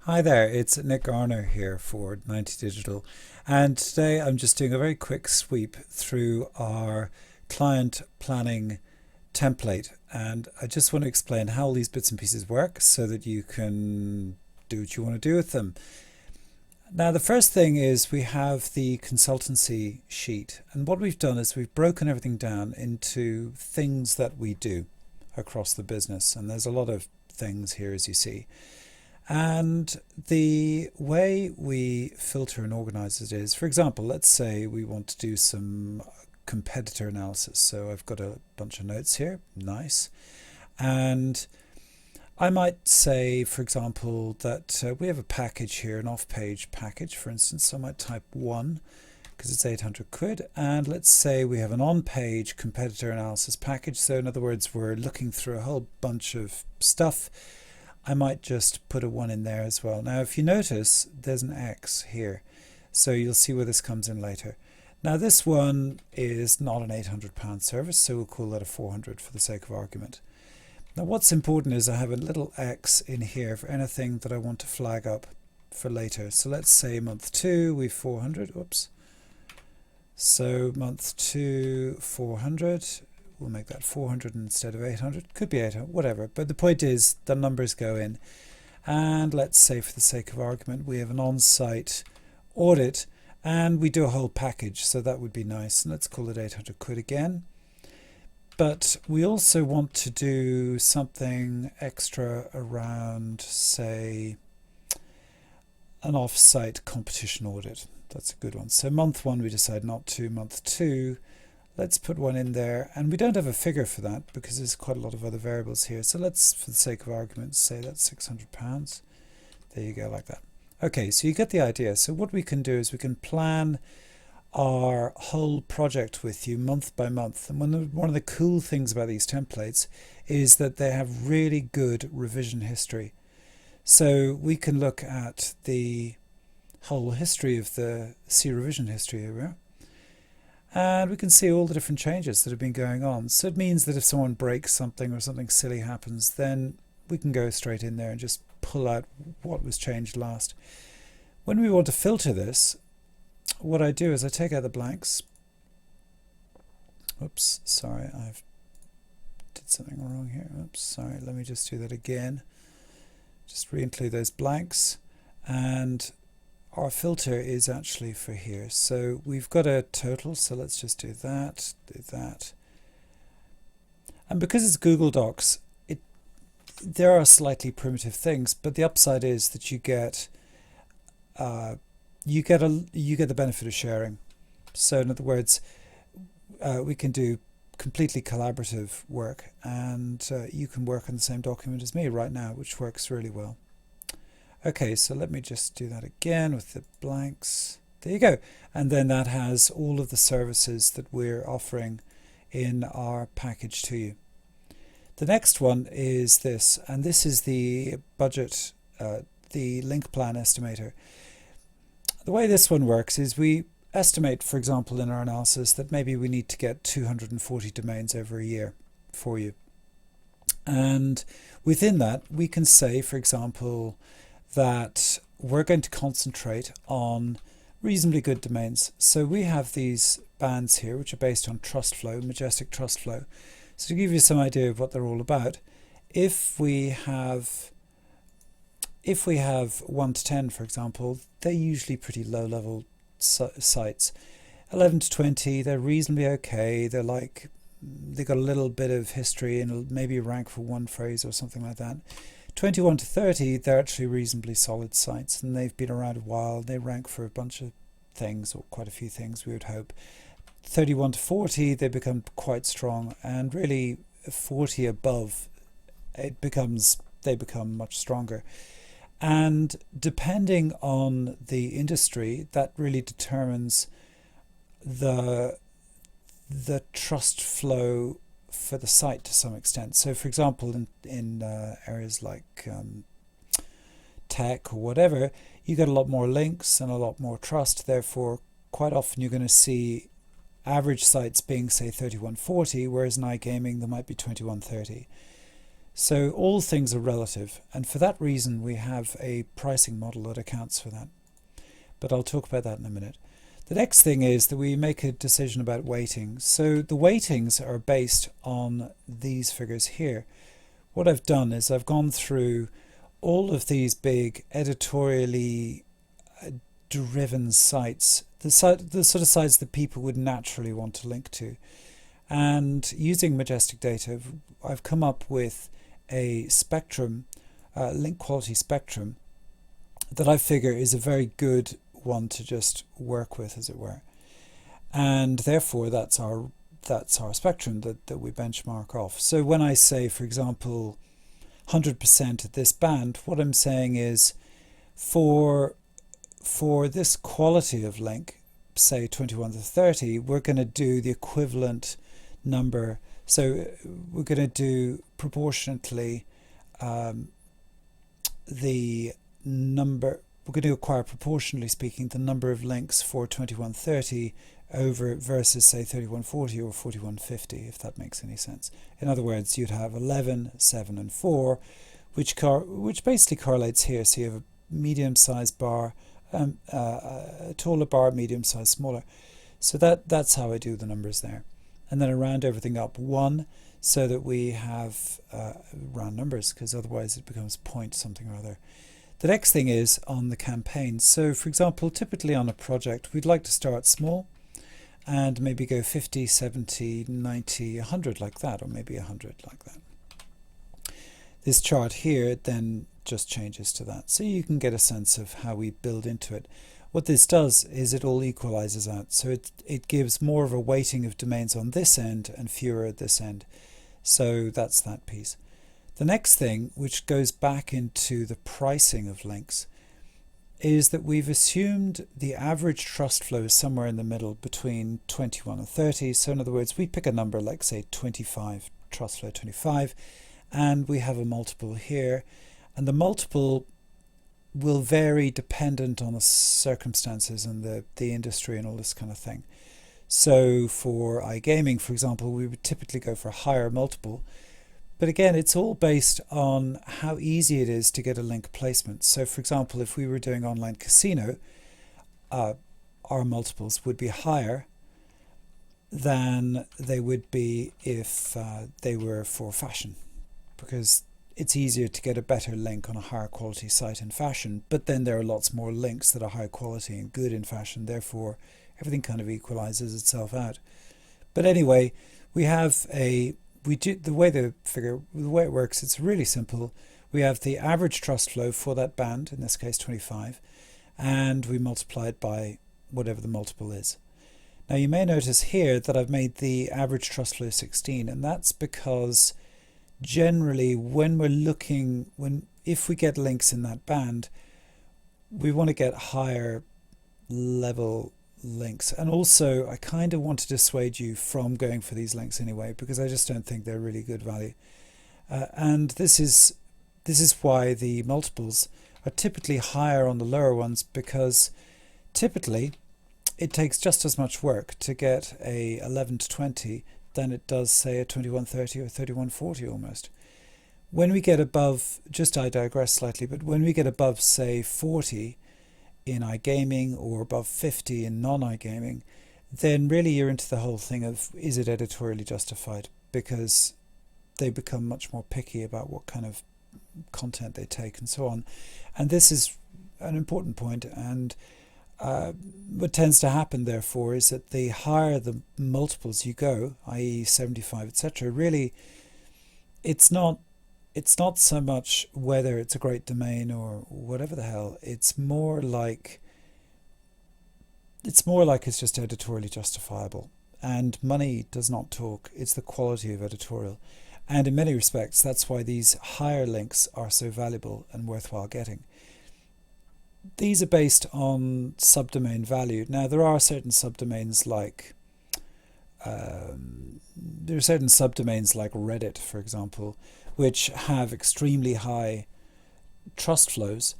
Hi there, it's Nick Garner here for 90 Digital, and today I'm just doing a very quick sweep through our client planning template, and I just want to explain how all these bits and pieces work so that you can do what you want to do with them. Now, the first thing is we have the consultancy sheet, and what we've done is we've broken everything down into things that we do across the business, and there's a lot of things here, as you see. And the way we filter and organize it is, for example, let's say we want to do some competitor analysis. So I've got a bunch of notes here, nice. And I might say, for example, that we have a package here, an off-page package, for instance. So I might type 1 because it's 800 quid. And let's say we have an on-page competitor analysis package. So in other words, we're looking through a whole bunch of stuff. I might just put a 1 in there as well. Now, if you notice, there's an X here. So you'll see where this comes in later. Now, this one is not an £800 service, so we'll call that a 400 for the sake of argument. Now, what's important is I have a little X in here for anything that I want to flag up for later. So let's say month 2, we've 400. Oops. So month 2, 400. We'll make that 400 instead of 800. Could be 800, whatever. But the point is the numbers go in. And let's say for the sake of argument, we have an on-site audit and we do a whole package. So that would be nice. And let's call it 800 quid again. But we also want to do something extra around, say, an off-site competition audit. That's a good one. So month 1, we decide not to. Month 2, let's put 1 in there, and we don't have a figure for that because there's quite a lot of other variables here. So let's, for the sake of argument, say that's £600. There you go, like that. Okay, so you get the idea. So what we can do is we can plan our whole project with you month by month. And one of the cool things about these templates is that they have really good revision history. So we can look at the whole history of the C revision history here. And we can see all the different changes that have been going on. So it means that if someone breaks something or something silly happens, then we can go straight in there and just pull out what was changed last. When we want to filter this, what I do is I take out the blanks. Oops, sorry, I've did something wrong here. Oops, sorry, let me just do that again. Just re-include those blanks, and our filter is actually for here. So we've got a total, so let's just do that, do that. And because it's Google Docs, there are slightly primitive things, but the upside is that you get the benefit of sharing. So in other words, we can do completely collaborative work, and you can work on the same document as me right now, which works really well. Okay, so let me just do that again with the blanks. There you go. And then that has all of the services that we're offering in our package to you. The next one is this, and this is the budget, the link plan estimator. The way this one works is we estimate, for example, in our analysis that maybe we need to get 240 domains every year for you. And within that, we can say, for example, that we're going to concentrate on reasonably good domains. So we have these bands here, which are based on TrustFlow, Majestic TrustFlow. So to give you some idea of what they're all about, if we have 1 to 10, for example, they're usually pretty low-level sites. 11 to 20, they're reasonably okay. They've got a little bit of history and maybe rank for one phrase or something like that. 21 to 30, they're actually reasonably solid sites, and they've been around a while. They rank for a bunch of things, or quite a few things, we would hope. 31 to 40, they become quite strong, and really 40 above, they become much stronger. And depending on the industry, that really determines the trust flow for the site to some extent. So for example, in areas like tech or whatever, you get a lot more links and a lot more trust. Therefore, quite often you're going to see average sites being, say, 3140, whereas in iGaming there might be 2130. So all things are relative, and for that reason we have a pricing model that accounts for that. But I'll talk about that in a minute. The next thing is that we make a decision about weighting. So the weightings are based on these figures here. What I've done is I've gone through all of these big editorially driven sites, the sort of sites that people would naturally want to link to. And using Majestic Data, I've come up with a spectrum, link quality spectrum, that I figure is a very good one to just work with, as it were. And therefore that's our spectrum that we benchmark off. So when I say, for example, 100% at this band, what I'm saying is for this quality of link, say 21 to 30, we're going to do the equivalent number. So we're going to do proportionately the number, we're going to acquire, proportionally speaking, the number of links for 2130 over versus say 3140 or 4150, if that makes any sense. In other words, you'd have 11, 7 and 4, which basically correlates here. So you have a medium-sized bar, a taller bar, medium-sized, smaller. So that's how I do the numbers there. And then I round everything up 1 so that we have round numbers, because otherwise it becomes point something or other. The next thing is on the campaign. So for example, typically on a project, we'd like to start small and maybe go 50, 70, 90, 100 like that, or maybe 100 like that. This chart here then just changes to that. So you can get a sense of how we build into it. What this does is it all equalizes out. So it gives more of a weighting of domains on this end and fewer at this end. So that's that piece. The next thing, which goes back into the pricing of links, is that we've assumed the average trust flow is somewhere in the middle between 21 and 30. So in other words, we pick a number like say 25, trust flow 25, and we have a multiple here. And the multiple will vary dependent on the circumstances and the industry and all this kind of thing. So for iGaming, for example, we would typically go for a higher multiple. But again, it's all based on how easy it is to get a link placement. So for example, if we were doing online casino, our multiples would be higher than they would be if they were for fashion, because it's easier to get a better link on a higher quality site in fashion, but then there are lots more links that are high quality and good in fashion. Therefore, everything kind of equalizes itself out. But anyway, we have the way it works, it's really simple. We have the average trust flow for that band, in this case 25, and we multiply it by whatever the multiple is. Now you may notice here that I've made the average trust flow 16, and that's because generally when we're looking, if we get links in that band, we want to get higher level links. And also I kind of want to dissuade you from going for these links anyway, because I just don't think they're really good value. And this is why the multiples are typically higher on the lower ones, because typically it takes just as much work to get a 11 to 20 than it does say a 2130 or 3140 almost. When we get above, I digress slightly, but when we get above say 40 in iGaming or above 50 in non-iGaming, then really you're into the whole thing of, is it editorially justified? Because they become much more picky about what kind of content they take and so on. And this is an important point, and what tends to happen therefore is that the higher the multiples you go, i.e. 75, etc., really it's not so much whether it's a great domain or whatever the hell. It's more like it's just editorially justifiable, and money does not talk. It's the quality of editorial, and in many respects that's why these higher links are so valuable and worthwhile getting. These are based on subdomain value. Now there are certain subdomains like Reddit, for example, which have extremely high trust flows,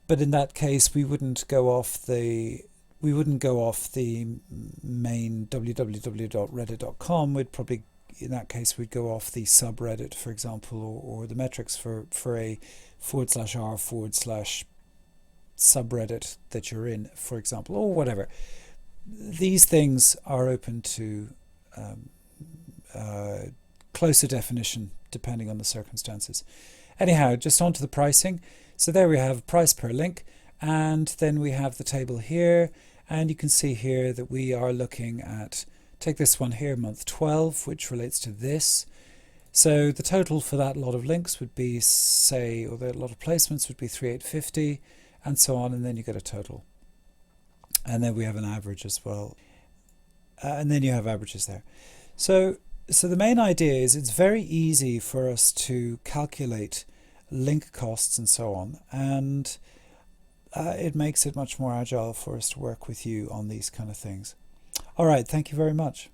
but in that case we wouldn't go off the main www.reddit.com. We'd probably in that case, we'd go off the subreddit, for example, or the metrics for a /r/subreddit that you're in, for example, or whatever. These things are open to closer definition depending on the circumstances. Anyhow, just on to the pricing. So there we have price per link, and then we have the table here, and you can see here that we are looking at, take this one here, month 12, which relates to this. So the total for that lot of links would be, say, or the lot of placements would be 3,850, and so on, and then you get a total. And then we have an average as well. And then you have averages there. So the main idea is it's very easy for us to calculate link costs and so on, and it makes it much more agile for us to work with you on these kind of things. All right, thank you very much.